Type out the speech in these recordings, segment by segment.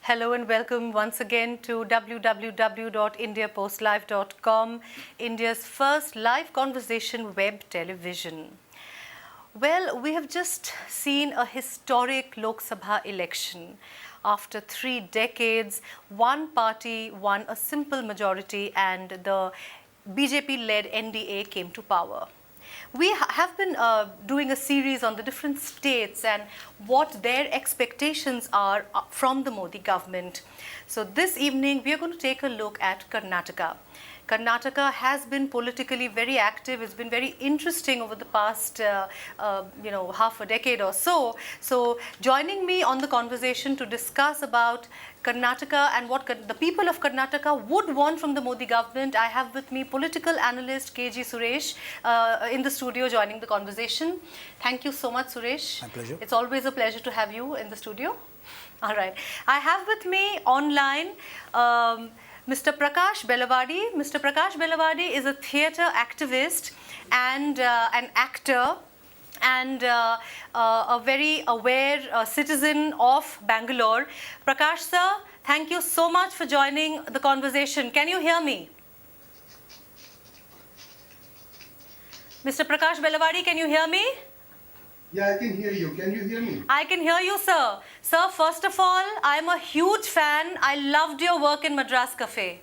Hello and welcome once again to www.indiapostlive.com, India's first live conversation web television. Well, we have just seen a historic Lok Sabha election. After 3 decades, one party won a simple majority and the BJP-led NDA came to power. We have been doing a series on the different states and what their expectations are from the Modi government. So this evening we are going to take a look at Karnataka. Karnataka has been politically very active. It's been very interesting over the past, half a decade or so. So joining me on the conversation to discuss about Karnataka and what the people of Karnataka would want from the Modi government, I have with me political analyst KG Suresh in the studio joining the conversation. Thank you so much, Suresh. My pleasure. It's always a pleasure to have you in the studio. All right. I have with me online Mr. Prakash Belawadi. Mr. Prakash Belawadi is a theatre activist and an actor and a very aware citizen of Bangalore. Prakash sir, thank you so much for joining the conversation. Can you hear me? Mr. Prakash Belawadi, can you hear me? Yeah, I can hear you. Can you hear me? I can hear you, sir. Sir, first of all, I'm a huge fan. I loved your work in Madras Cafe.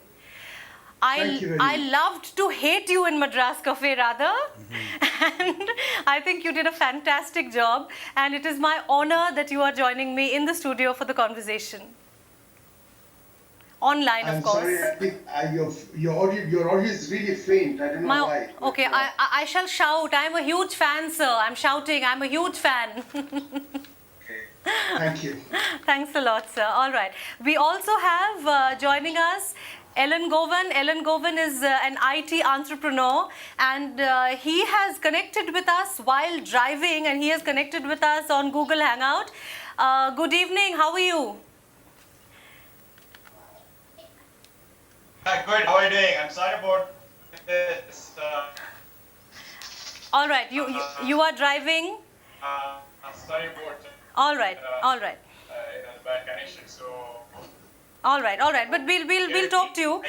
Thank you very I much. loved to hate you in Madras Cafe, rather. And I think you did a fantastic job. And it is my honor that you are joining me in the studio for the conversation. Online, I'm of course. sorry, I think your audio is really faint. I don't know why. Okay, I shall shout. I'm a huge fan, sir. I'm shouting. I'm a huge fan. Okay. Thank you. Thanks a lot, sir. All right. We also have joining us Ellen Govan. Ellen Govan is an IT entrepreneur and he has connected with us while driving and he has connected with us on Google Hangout. Good evening. How are you? Good. How are you doing? I'm sorry about this. All right. You are driving? Sorry about All right. All right. bad connection. So. All right. All right. But we'll talk to you.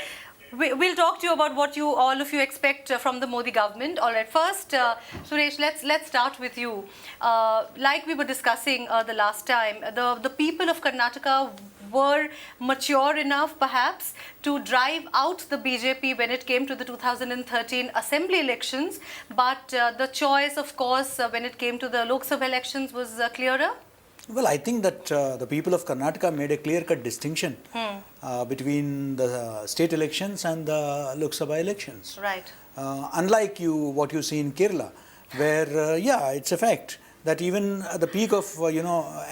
We'll talk to you about what all of you expect from the Modi government. All right. First, Suresh, let's start with you. Like we were discussing the last time, the people of Karnataka were mature enough, perhaps, to drive out the BJP when it came to the 2013 assembly elections. But the choice, of course, when it came to the Lok Sabha elections was clearer. Well, I think that the people of Karnataka made a clear-cut distinction between the state elections and the Lok Sabha elections. Right. Unlike what you see in Kerala, where, it's a fact that even at the peak of,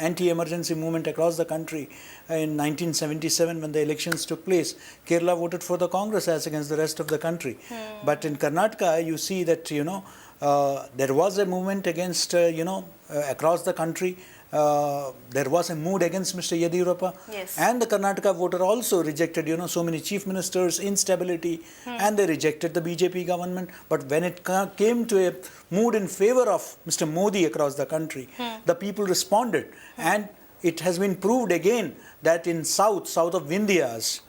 anti-emergency movement across the country in 1977 when the elections took place, Kerala voted for the Congress as against the rest of the country. But in Karnataka, you see that, there was a movement against, across the country. There was a mood against Mr. Yediyurappa. Yes. And the Karnataka voter also rejected, so many chief ministers, instability, and they rejected the BJP government. But when it came to a mood in favor of Mr. Modi across the country, the people responded. And it has been proved again that in south of Vindhyas,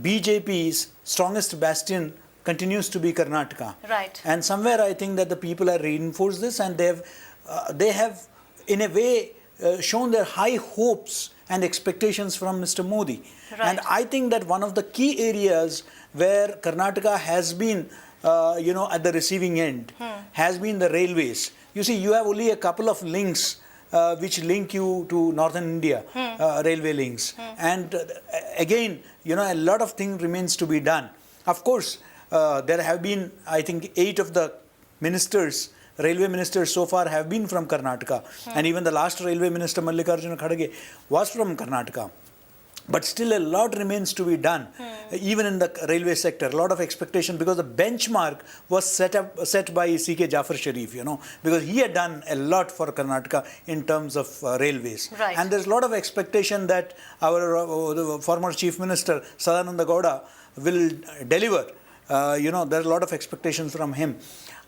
BJP's strongest bastion continues to be Karnataka. Right. And somewhere I think that the people have reinforced this and they have in a way shown their high hopes and expectations from Mr. Modi. Right. And I think that one of the key areas where Karnataka has been, at the receiving end, has been the railways. You see, you have only a couple of links which link you to northern India, railway links. And again, a lot of things remains to be done. Of course, there have been, I think, 8 of the ministers, railway ministers so far have been from Karnataka. And even the last railway minister, Mallikarjuna Kharge, was from Karnataka. But still a lot remains to be done, even in the railway sector. A lot of expectation because the benchmark was set by C.K. Jafar Sharif, because he had done a lot for Karnataka in terms of railways. Right. And there's a lot of expectation that our former Chief Minister, Sadananda Gowda, will deliver There's a lot of expectations from him.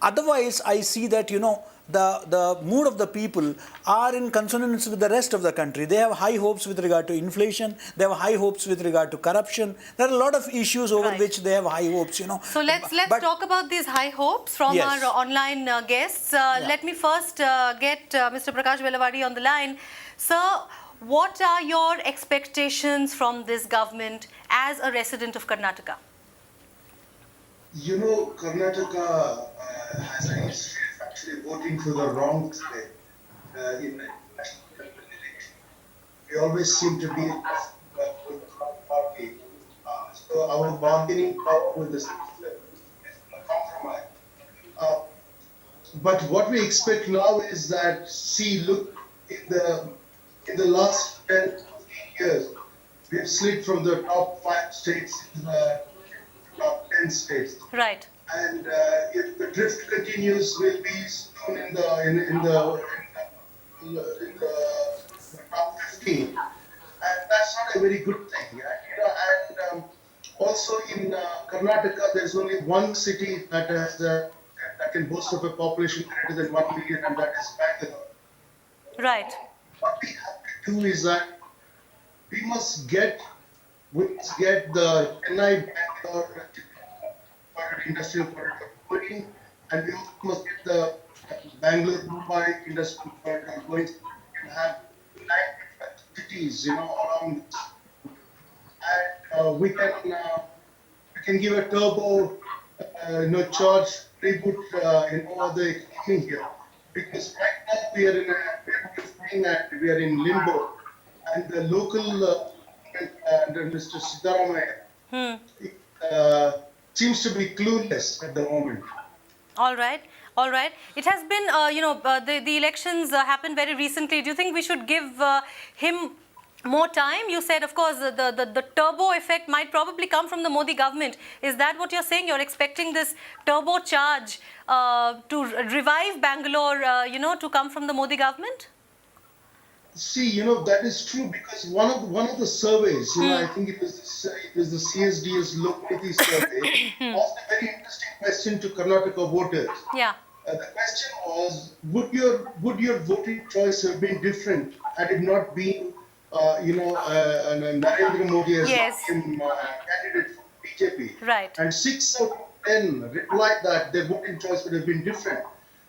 Otherwise, I see that, the mood of the people are in consonance with the rest of the country. They have high hopes with regard to inflation. They have high hopes with regard to corruption. There are a lot of issues over Right. which they have high hopes, So let's But- talk about these high hopes from Yes. our online guests. Let me first get Mr. Prakash Belawadi on the line. Sir, what are your expectations from this government as a resident of Karnataka? Karnataka has a history of actually voting for the wrong state in the national election. We always seem to be with the wrong party. So our bargaining power with the state is compromised. But what we expect now is that, look, in the last 10 to 15 years, we've slid from the top 5 states to the top 10 states. Right. And if the drift continues, we'll be soon in the top 15, and that's not a very good thing. And also in Karnataka, there's only one city that can boast of a population greater than 1 million, and that is Bangalore. Right. What we have to do is that we must get the Chennai Bangalore industrial corridor going, and we also must get the Bangalore Mumbai industrial corridor going. We have 9 cities, around, and we can give a turbo, charge reboot, the economy here, because right now we are in limbo, and the local under Mr. Siddaramaiah seems to be clueless at the moment. All right. It has been, the elections happened very recently. Do you think we should give him more time? You said, of course, the turbo effect might probably come from the Modi government. Is that what you're saying? You're expecting this turbo charge to revive Bangalore, to come from the Modi government? See, that is true, because one of the surveys, I think it was the CSDS locality survey, asked a very interesting question to Karnataka voters. Yeah. The question was, would your voting choice have been different had it not been, Narendra Modi as Yes. candidate for BJP? Right. And 6 out of 10 replied that their voting choice would have been different.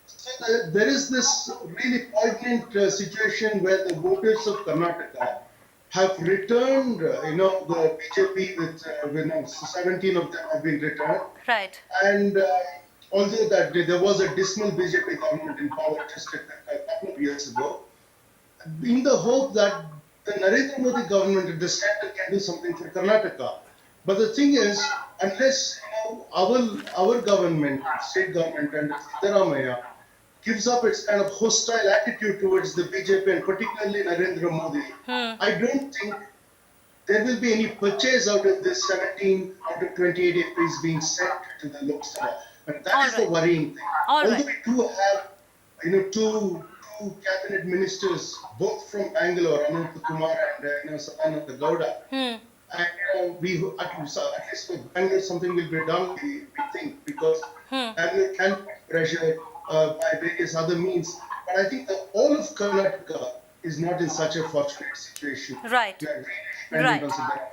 So there is this really poignant situation where the voters of Karnataka have returned, the BJP with 17 of them have been returned. Right. And although that there was a dismal BJP government in power just a couple of years ago, in the hope that the Narendra Modi government at the center can do something for Karnataka. But the thing is, unless our government, state government under Siddaramaiah, gives up its kind of hostile attitude towards the BJP and particularly Narendra Modi, I don't think there will be any purchase out of this 17 out of 28 MPs being sent to the Lok Sabha. And that is the worrying thing. Although we do have, two cabinet ministers, both from Bangalore, Anant Kumar and Sadananda Gowda. And we at least with Bangalore something will be done, we think, because Bangalore can be pressured by various other means. But I think that all of Karnataka is not in such a fortunate situation. Right. We are really dependent on Siddaramaiah.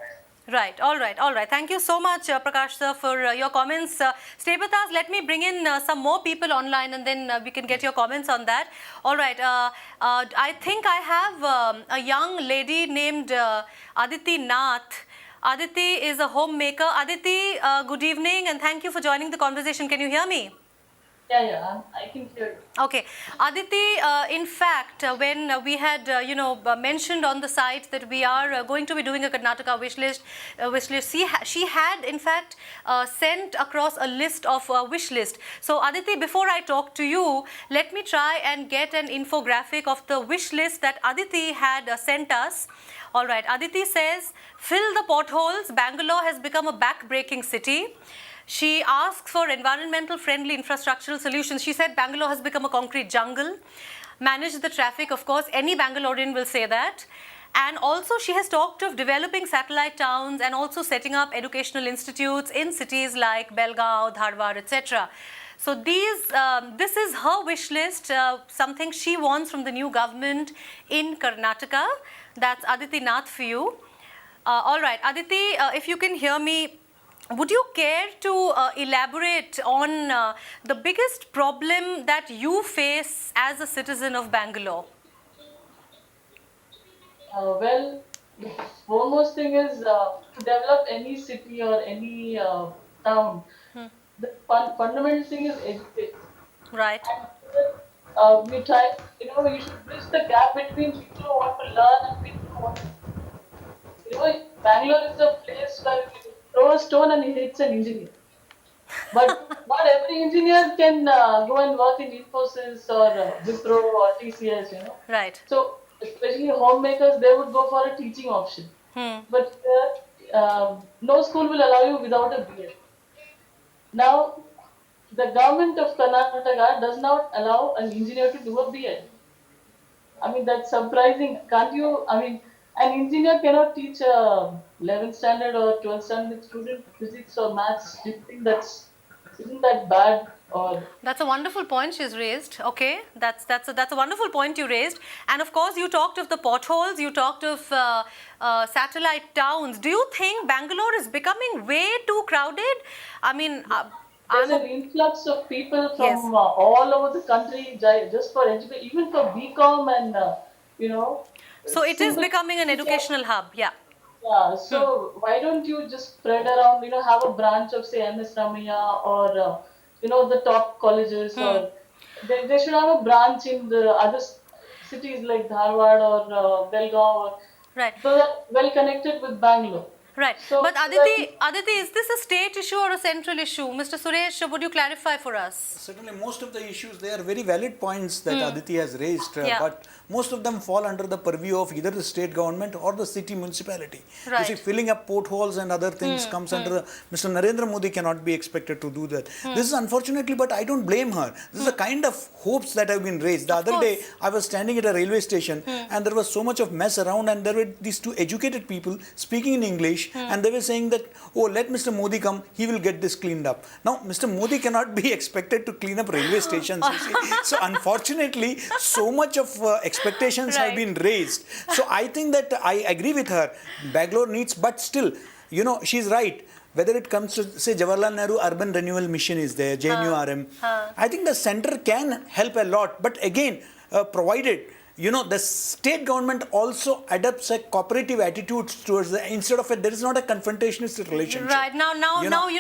Right. All right. Thank you so much, Prakash sir, for your comments. Stay with us. Let me bring in some more people online, and then we can get your comments on that. All right. I think I have a young lady named Aditi Nath. Aditi is a homemaker. Aditi, good evening, and thank you for joining the conversation. Can you hear me? Yeah, I can hear you. Okay. Aditi, in fact, when we had, mentioned on the site that we are going to be doing a Karnataka wish list, she had, in fact, sent across a list of wish list. So, Aditi, before I talk to you, let me try and get an infographic of the wish list that Aditi had sent us. All right. Aditi says, fill the potholes. Bangalore has become a back-breaking city. She asks for environmental friendly infrastructural solutions. She said Bangalore has become a concrete jungle. Manage the traffic, of course. Any Bangalorean will say that. And also she has talked of developing satellite towns and also setting up educational institutes in cities like Belgaum, Dharwad, etc. So this is her wish list, something she wants from the new government in Karnataka. That's Aditi Nath for you. All right, Aditi, if you can hear me, would you care to elaborate on the biggest problem that you face as a citizen of Bangalore? Well, the foremost thing is to develop any city or any town. The fundamental thing is education. Right. We try, you should bridge the gap between people who want to learn and people who want to. Bangalore is a place where you throw a stone and it hits an engineer. But not every engineer can go and work in Infosys or Wipro or TCS. Right. So, especially homemakers, they would go for a teaching option. But no school will allow you without a B.Ed. Now, the government of Karnataka does not allow an engineer to do a B.Ed. I mean, that's surprising. Can't you? I mean, an engineer cannot teach a 11th standard or 12th standard student physics or maths. Do you think isn't that bad? Or that's a wonderful point she's raised. Okay, that's a wonderful point you raised. And of course, you talked of the potholes. You talked of satellite towns. Do you think Bangalore is becoming way too crowded? I mean, there's an influx of people from all over the country just for education, even for BCom and So it is becoming an educational hub. Yeah. Yeah. So why don't you just spread around? Have a branch of say MS Ramaiah or the top colleges, or they should have a branch in the other cities like Dharwad or Belgaum, right. So they're well connected with Bangalore. Right. So but Aditi, is this a state issue or a central issue? Mr. Suresh, would you clarify for us? Certainly, most of the issues, they are very valid points that Aditi has raised, but most of them fall under the purview of either the state government or the city municipality. Right. You see, filling up potholes and other things comes under Mr. Narendra Modi cannot be expected to do that. This is unfortunately, but I don't blame her. This is the kind of hopes that have been raised. The other day, I was standing at a railway station and there was so much of mess around, and there were these two educated people speaking in English, and they were saying that, oh, let Mr. Modi come, he will get this cleaned up. Now, Mr. Modi cannot be expected to clean up railway stations, you see. So, unfortunately, so much of expectations have been raised. So, I think that I agree with her. Bangalore needs, but still, she's right. Whether it comes to, say, Jawaharlal Nehru Urban Renewal Mission is there, JNURM, I think the center can help a lot. But again, provided, the state government also adopts a cooperative attitude towards instead of there is not a confrontationist relationship. Right. Now,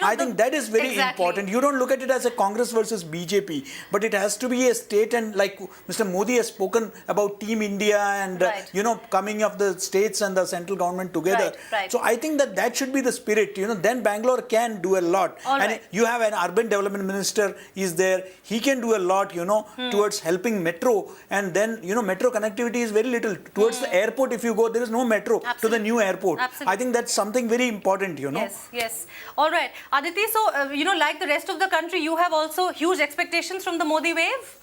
I think that is very important. You don't look at it as a Congress versus BJP, but it has to be a state, and like Mr. Modi has spoken about Team India and, coming of the states and the central government together. Right. So I think that should be the spirit. Then Bangalore can do a lot. And you have an urban development minister is there. He can do a lot, towards helping metro. And then, metro connectivity is very little. Towards the airport, if you go, there is no metro to the new airport. Absolutely. I think that's something very important, Yes. All right. Aditi, so, like the rest of the country, you have also huge expectations from the Modi wave?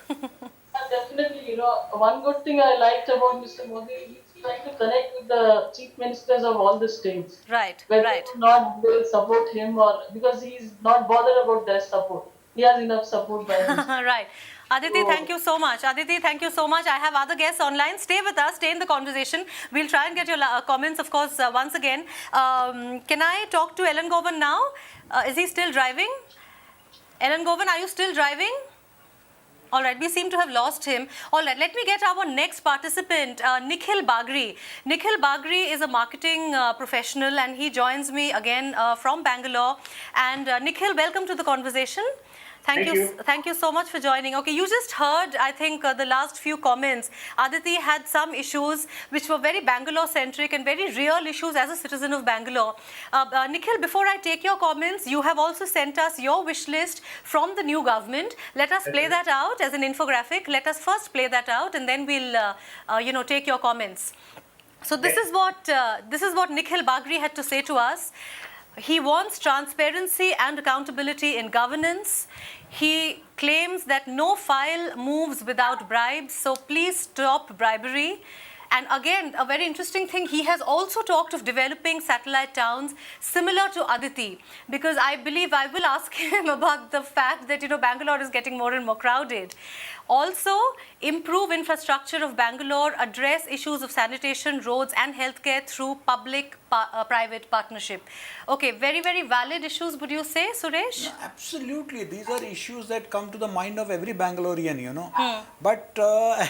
Definitely, one good thing I liked about Mr. Modi, he's trying to connect with the chief ministers of all the states. Right. Whether or not they will support him, or because he's not bothered about their support. He has enough support by him. Right. Aditi, thank you so much. Aditi, thank you so much. I have other guests online. Stay with us. Stay in the conversation. We'll try and get your comments, of course, once again. Can I talk to Elangovan now? Is he still driving? Elangovan, are you still driving? All right, we seem to have lost him. All right, let me get our next participant, Nikhil Bagri. Nikhil Bagri is a marketing professional, and he joins me again from Bangalore. And Nikhil, welcome to the conversation. Thank you so much for joining. Okay, you just heard, I think, the last few comments. Aditi had some issues which were very Bangalore-centric and very real issues as a citizen of Bangalore. Nikhil, before I take your comments, you have also sent us your wish list from the new government. Let us play that out as an infographic. Let us first play that out, and then we'll, take your comments. So this is what Nikhil Bagri had to say to us. He wants transparency and accountability in governance. He claims that no file moves without bribes, so please stop bribery. And again, a very interesting thing, he has also talked of developing satellite towns similar to Aditi, because I believe I will ask him about the fact that, Bangalore is getting more and more crowded. Also, improve infrastructure of Bangalore, address issues of sanitation, roads and healthcare through public-private partnership. Okay, very, very valid issues, would you say, Suresh? Absolutely, these are issues that come to the mind of every Bangalorean, But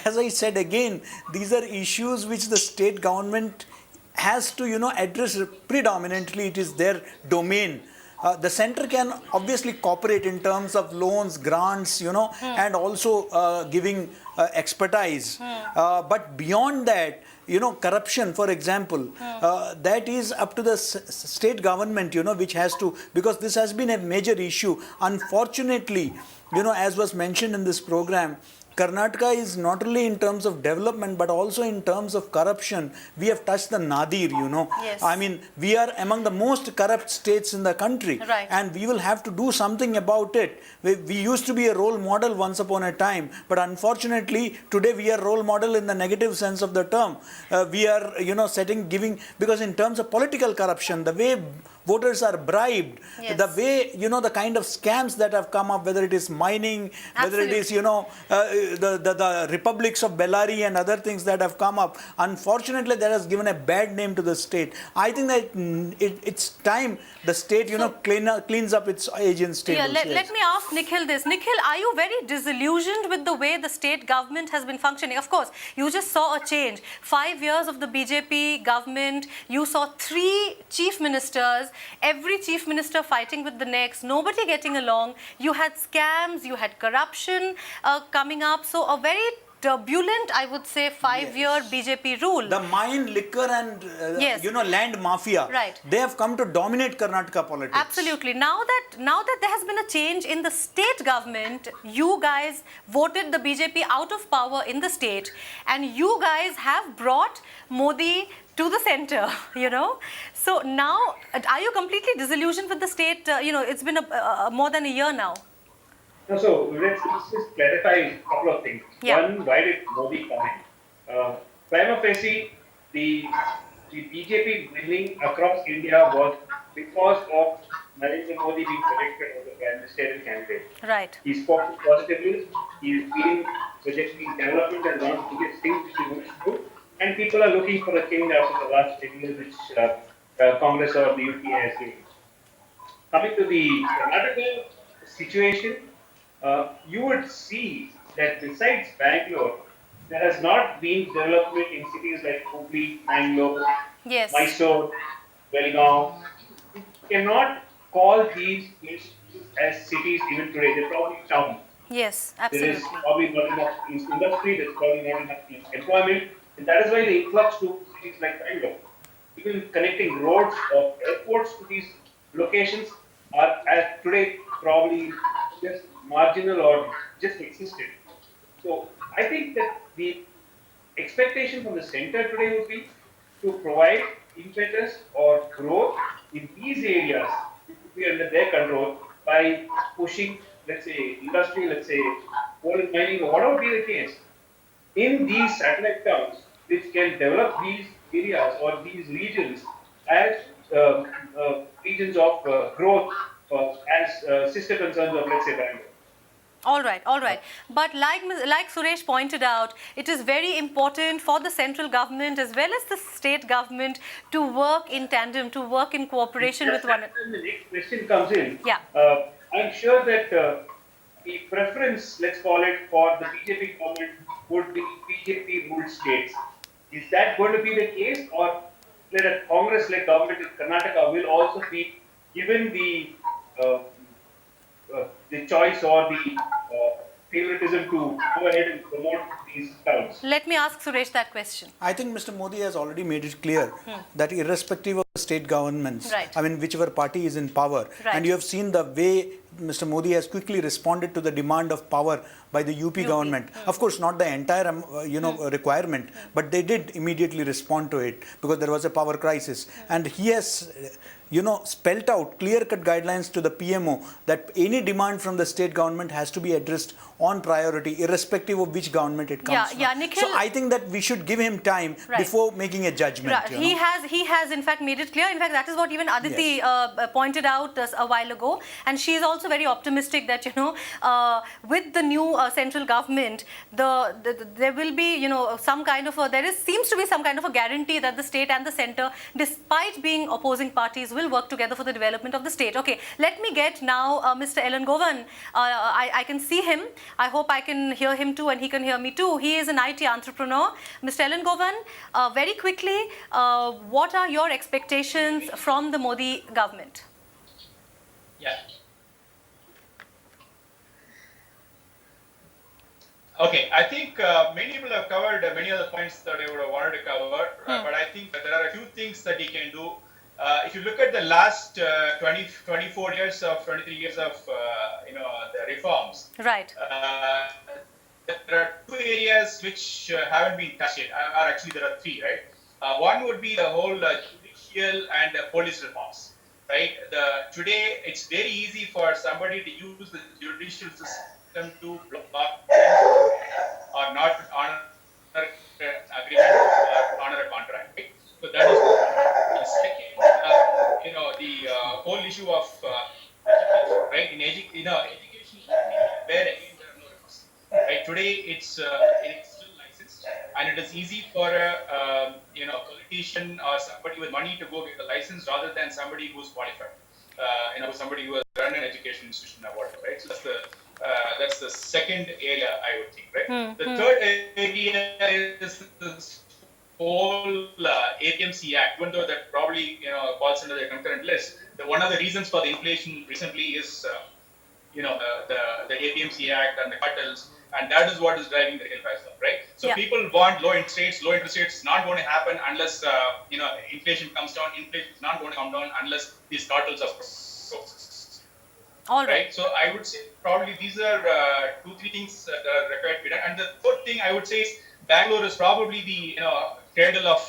as I said again, these are issues which the state government has to, address predominantly. It is their domain. The center can obviously cooperate in terms of loans, grants, and also giving expertise. But beyond that, corruption, for example, that is up to the state government, which has to, because this has been a major issue. Unfortunately, as was mentioned in this program, Karnataka is not only in terms of development but also in terms of corruption. We have touched the nadir, Yes. I mean, we are among the most corrupt states in the country. Right. And we will have to do something about it. We used to be a role model once upon a time, but unfortunately today we are role model in the negative sense of the term. We are, giving, because in terms of political corruption, the way voters are bribed, Yes. the way, the kind of scams that have come up, whether it is mining, whether it is, the republics of Bellary and other things that have come up, unfortunately that has given a bad name to the state. I think that it's time the state, cleans up its agents' tables. Yeah, let me ask Nikhil this. Nikhil, are you very disillusioned with the way the state government has been functioning? Of course, you just saw a change. 5 years of the BJP government, you saw 3 chief ministers, every chief minister fighting with the next, nobody getting along. You had scams, you had corruption coming up. So a very turbulent, I would say, 5-year BJP rule. The mine, liquor and, Yes. land mafia, Right. they have come to dominate Karnataka politics. Absolutely. Now that there has been a change in the state government, you guys voted the BJP out of power in the state, and you guys have brought Modi to the center, So now, are you completely disillusioned with the state? It's been more than a year now. No, so let's just clarify a couple of things. Yeah. One, why did Modi come in? Prima facie, the BJP winning across India was because of Narendra Modi being projected as the prime ministerial candidate. Right. He spoke positively, he is being projecting development as one of the biggest things which he wants to do, and people are looking for a change after the last 10 years which Congress or the UPA has been. Coming to the Karnataka situation, you would see that besides Bangalore, there has not been development in cities like Hubli, Mangalore, Yes. Mysore, Belgaum. You cannot call these institutes as cities even today. They're probably towns. Yes, There absolutely. is probably not enough industry, there's probably not enough employment, and that is why the influx to cities like Bangalore. Even connecting roads or airports to these locations are as today probably just marginal or just existed. So I think that the expectation from the center today would be to provide impetus or growth in these areas which would be under their control by pushing, let's say, industry, let's say, coal and mining, or whatever be the case, in these satellite towns which can develop these areas or these regions as regions of growth as sister concerns of, let's say, Bangalore. All right. But like Suresh pointed out, it is very important for the central government as well as the state government to work in tandem, to work in cooperation with one another. When the next question comes in, Yeah. I'm sure that the preference, let's call it, for the BJP government would be BJP-ruled states. Is that going to be the case, or that a Congress-led government in Karnataka will also be given the choice or the favoritism to go ahead and promote these towns? Let me ask Suresh that question. I think Mr. Modi has already made it clear that irrespective of the state governments, Right. I mean, whichever party is in power, Right. and you have seen the way Mr. Modi has quickly responded to the demand of power by the UP government. Of course, not the entire, requirement, but they did immediately respond to it because there was a power crisis. And he has, spelt out clear-cut guidelines to the PMO that any demand from the state government has to be addressed on priority, irrespective of which government it comes Yeah, from. yeah, Nikhil- So I think that we should give him time Right. before making a judgment. Right. you He know. has in fact made it clear. In fact, that is what even Aditi Yes. pointed out a while ago, and she is also very optimistic that with the new central government, there will be some kind of seems to be some kind of a guarantee that the state and the centre, despite being opposing parties, will work together for the development of the state. Okay, let me get now Mr. Elangovan. I can see him. I hope I can hear him too, and he can hear me too. He is an IT entrepreneur. Mr. Elangovan, very quickly, what are your expectations from the Modi government? Yeah. Okay, I think many people have covered many of the points that I would have wanted to cover, but I think that there are a few things that he can do. If you look at the last 23 years of the reforms, Right. There are two areas which haven't been touched yet, or actually there are three, right? One would be the whole judicial and police reforms, right? Today, it's very easy for somebody to use the judicial system to block or not honor an agreement or honor a contract, right? So that is the second, the whole issue of education, right? In education, where again there are no reforms. Right, today it's still licensed, and it is easy for a politician or somebody with money to go get a license rather than somebody who's qualified. Somebody who has run an education institution or whatever. Right, so that's the second area I would think. Right, the third area is this whole APMC Act. Even though that probably falls under the concurrent list, one of the reasons for the inflation recently is the APMC Act and the cartels, and that is what is driving the real price up, right? So Yeah. people want low interest rates. Low interest rates is not going to happen unless inflation comes down. Inflation is not going to come down unless these cartels are All right. right. So I would say probably these are 2-3 things that are required to be done. And the third thing I would say is Bangalore is probably the cradle of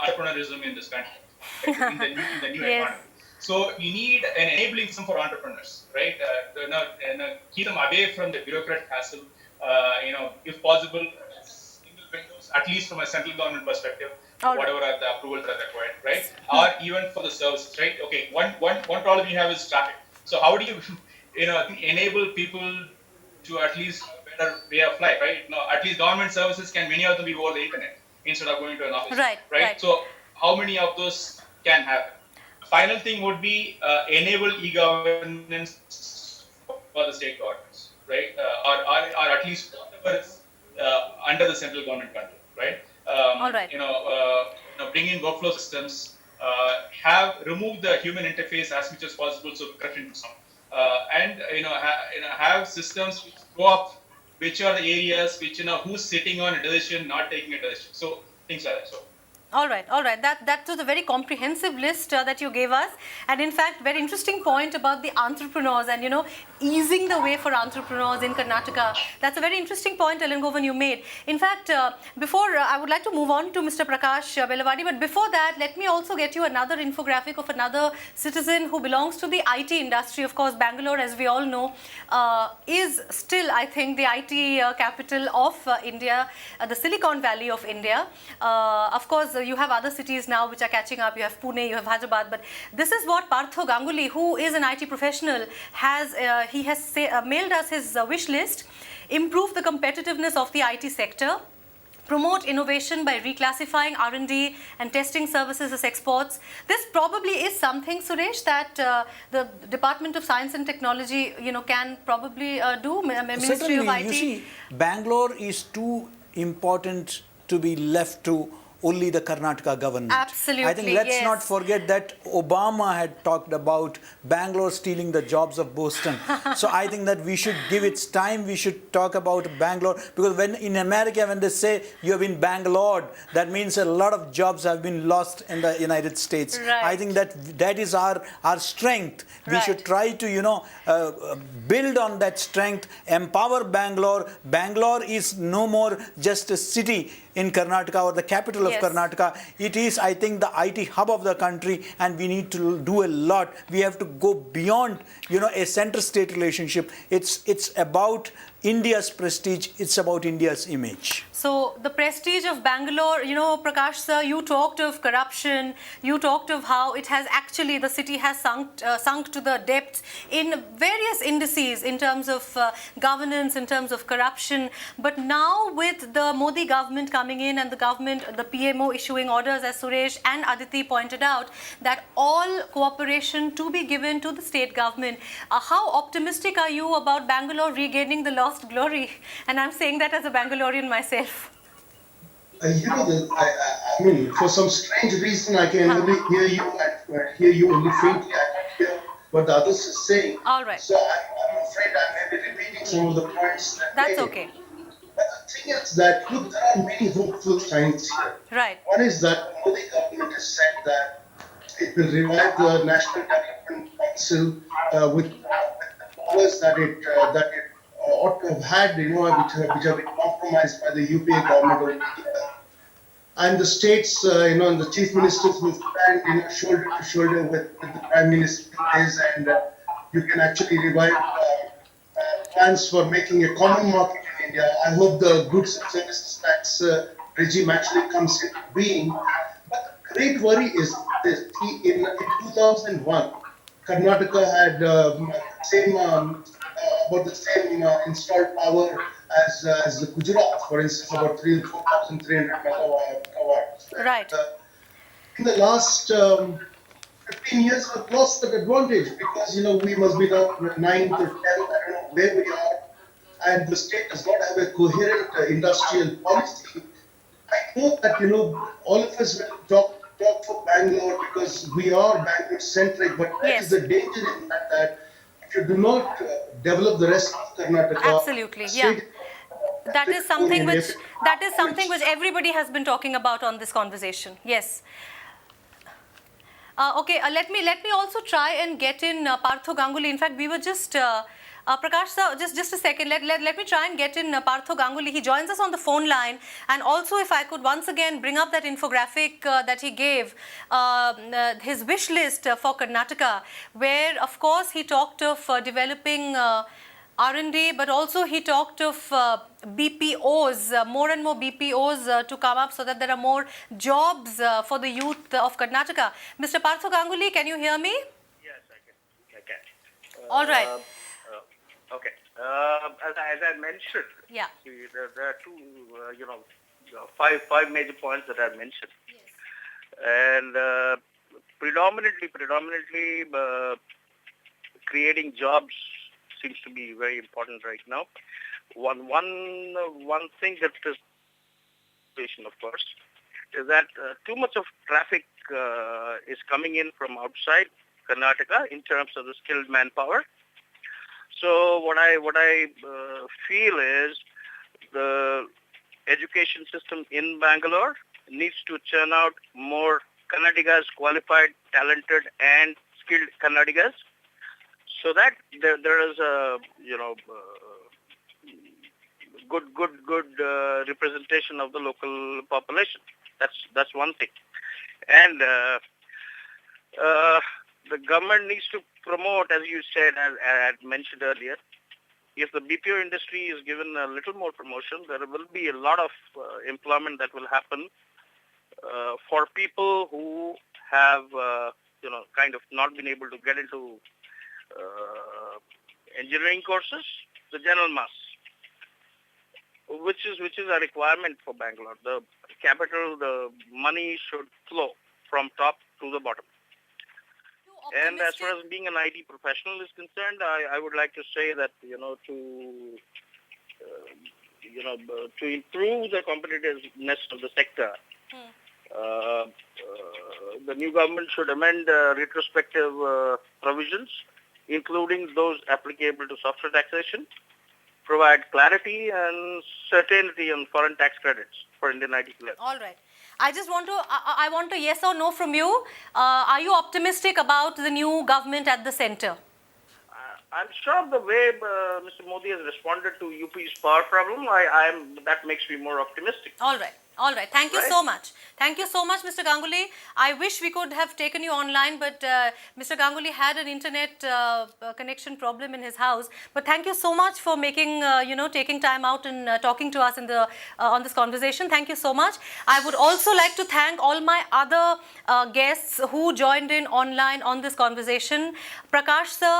entrepreneurism in this country, right? in the new Yes. economy. So you need an enabling system for entrepreneurs, right? Keep them away from the bureaucrat hassle. If possible, single windows, at least from a central government perspective, All right. whatever are the approvals that are required, right? Or even for the services, right? Okay, one problem you have is traffic. So how do you, enable people to at least have a better way of life, right? At least government services many of them be over the internet instead of going to an office, Right. So how many of those can happen? Final thing would be enable e-governance for the state governments, right? Or at least whatever is under the central government control, right? All right. Bring in workflow systems, remove the human interface as much as possible, so cut into some, and have systems which go up, which are the areas which who's sitting on a decision, not taking a decision. So things like that. So. All right. That was a very comprehensive list that you gave us, and in fact, very interesting point about the entrepreneurs and easing the way for entrepreneurs in Karnataka. That's a very interesting point, Elangovan, you made. In fact, before I would like to move on to Mr. Prakash Belawadi, but before that, let me also get you another infographic of another citizen who belongs to the IT industry. Of course, Bangalore, as we all know, is still, I think, the IT capital of India, the Silicon Valley of India. Of course, you have other cities now which are catching up. You have Pune, you have Hyderabad, but this is what Partho Ganguly, who is an IT professional, has mailed us his wish list. Improve the competitiveness of the IT sector. Promote innovation by reclassifying R&D and testing services as exports. This probably is something, Suresh, that the Department of Science and Technology, can probably do. Ministry Certainly, of IT. you see, Bangalore is too important to be left to only the Karnataka government. Absolutely, I think let's yes. not forget that Obama had talked about Bangalore stealing the jobs of Boston. So I think that we should give it time. We should talk about Bangalore, because when in America, when they say you have been Bangalored, that means a lot of jobs have been lost in the United States. Right. I think that is our strength. We Right. should try to build on that strength, empower Bangalore. Bangalore is no more just a city in Karnataka or the capital of Yes. Karnataka. It is, I think, the IT hub of the country, and we need to do a lot. We have to go beyond, a center-state relationship. It's about India's prestige, it's about India's image. So the prestige of Bangalore, Prakash sir, you talked of corruption, you talked of how it has actually, the city has sunk to the depths in various indices in terms of governance, in terms of corruption. But now with the Modi government coming in and the PMO issuing orders, as Suresh and Aditi pointed out, that all cooperation to be given to the state government. How optimistic are you about Bangalore regaining the lost glory? And I'm saying that as a Bangalorean myself. I mean, for some strange reason, I can only hear you only faintly. I can't hear what the others are saying. All right. So I'm afraid I may be repeating some of the points. That's okay. But the thing is that, look, there are many hopeful signs here. Right. One is that the Modi government has said that it will revive the National Development Council with the powers that it ought to have had, which have been compromised by the UPA government of India. And the states, and the chief ministers will stand, shoulder to shoulder with the prime minister, and you can actually revive plans for making a common market in India. I hope the goods and services tax regime actually comes into being. But the great worry is this: in 2001, Karnataka had about the same installed power as the Gujarat, for instance, about 4,300 megawatts. Right. In the last 15 years, we've lost that advantage because we must be now 9 to 10. I don't know where we are, and the state does not have a coherent industrial policy. I know that all of us will talk for Bangalore because we are Bangalore centric, but that is the danger in that if you do not develop the rest of Karnataka, absolutely, yeah. That is something which everybody has been talking about on this conversation. Yes. Okay. Let me also try and get in Partho Ganguly. In fact, we were just. Prakash sir, just a second. Let me try and get in Partho Ganguly. He joins us on the phone line. And also, if I could once again bring up that infographic that he gave, his wish list for Karnataka, where, of course, he talked of developing R&D, but also he talked of BPOs, more and more BPOs to come up so that there are more jobs for the youth of Karnataka. Mr. Partho Ganguly, can you hear me? Yes, I can. All right. Okay. As I mentioned, yeah. There are two, five major points that I mentioned. Yes. And predominantly, creating jobs seems to be very important right now. One thing that is, of course, is that too much of traffic is coming in from outside Karnataka in terms of the skilled manpower. So what I feel is the education system in Bangalore needs to churn out more Kannadigas, qualified, talented, and skilled Kannadigas, so that there is a good representation of the local population. That's one thing, and the government needs to promote, as you said, as I had mentioned earlier. If the BPO industry is given a little more promotion, there will be a lot of employment that will happen for people who have, kind of not been able to get into engineering courses, the general mass, which is a requirement for Bangalore. The capital, the money should flow from top to the bottom. And as far as being an IT professional is concerned, I would like to say that to improve the competitiveness of the sector, the new government should amend retrospective provisions, including those applicable to software taxation, provide clarity and certainty on foreign tax credits for Indian IT players. All right. I just want a yes or no from you. Are you optimistic about the new government at the center? I'm sure the way Mr. Modi has responded to UP's power problem, that makes me more optimistic. All right. All right. Thank you Right. so much. Thank you so much, Mr. Ganguly. I wish we could have taken you online, but Mr. Ganguly had an internet connection problem in his house. But thank you so much for making, taking time out and talking to us in the on this conversation. Thank you so much. I would also like to thank all my other guests who joined in online on this conversation. Prakash sir,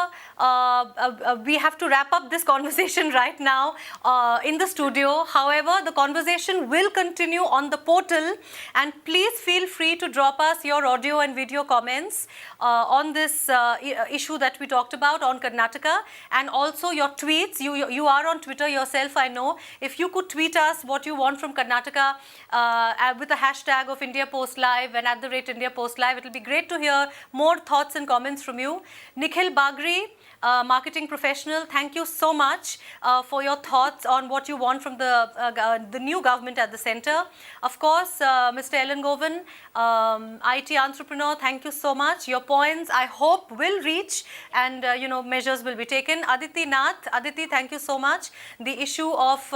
we have to wrap up this conversation right now in the studio. However, the conversation will continue on the portal, and please feel free to drop us your audio and video comments on this issue that we talked about on Karnataka, and also your tweets. You are on Twitter yourself, I know. If you could tweet us what you want from Karnataka with the hashtag of India Post Live and @India Post Live, it will be great to hear more thoughts and comments from you. Nikhil Bagri, marketing professional, thank you so much for your thoughts on what you want from the new government at the center. Of course, Mr. Elangovan, IT entrepreneur, thank you so much. Your points, I hope, will reach, and measures will be taken. Aditi Nath, Aditi, thank you so much. The issue of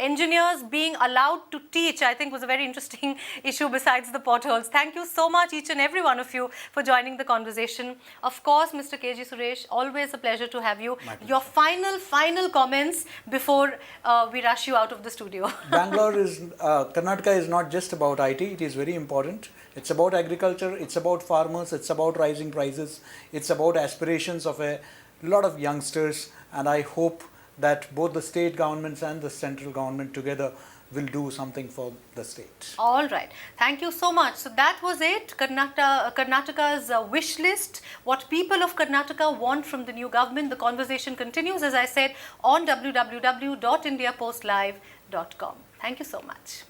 engineers being allowed to teach, I think, was a very interesting issue besides the potholes. Thank you so much, each and every one of you, for joining the conversation. Of course, Mr. KG Suresh, always a pleasure to have you. Your final comments before we rush you out of the studio. Karnataka is not just about IT, it is very important. It's about agriculture, it's about farmers, it's about rising prices, it's about aspirations of a lot of youngsters, and I hope that both the state governments and the central government together will do something for the state. All right. Thank you so much. So that was it. Karnataka's wish list, what people of Karnataka want from the new government. The conversation continues, as I said, on www.indiapostlive.com. Thank you so much.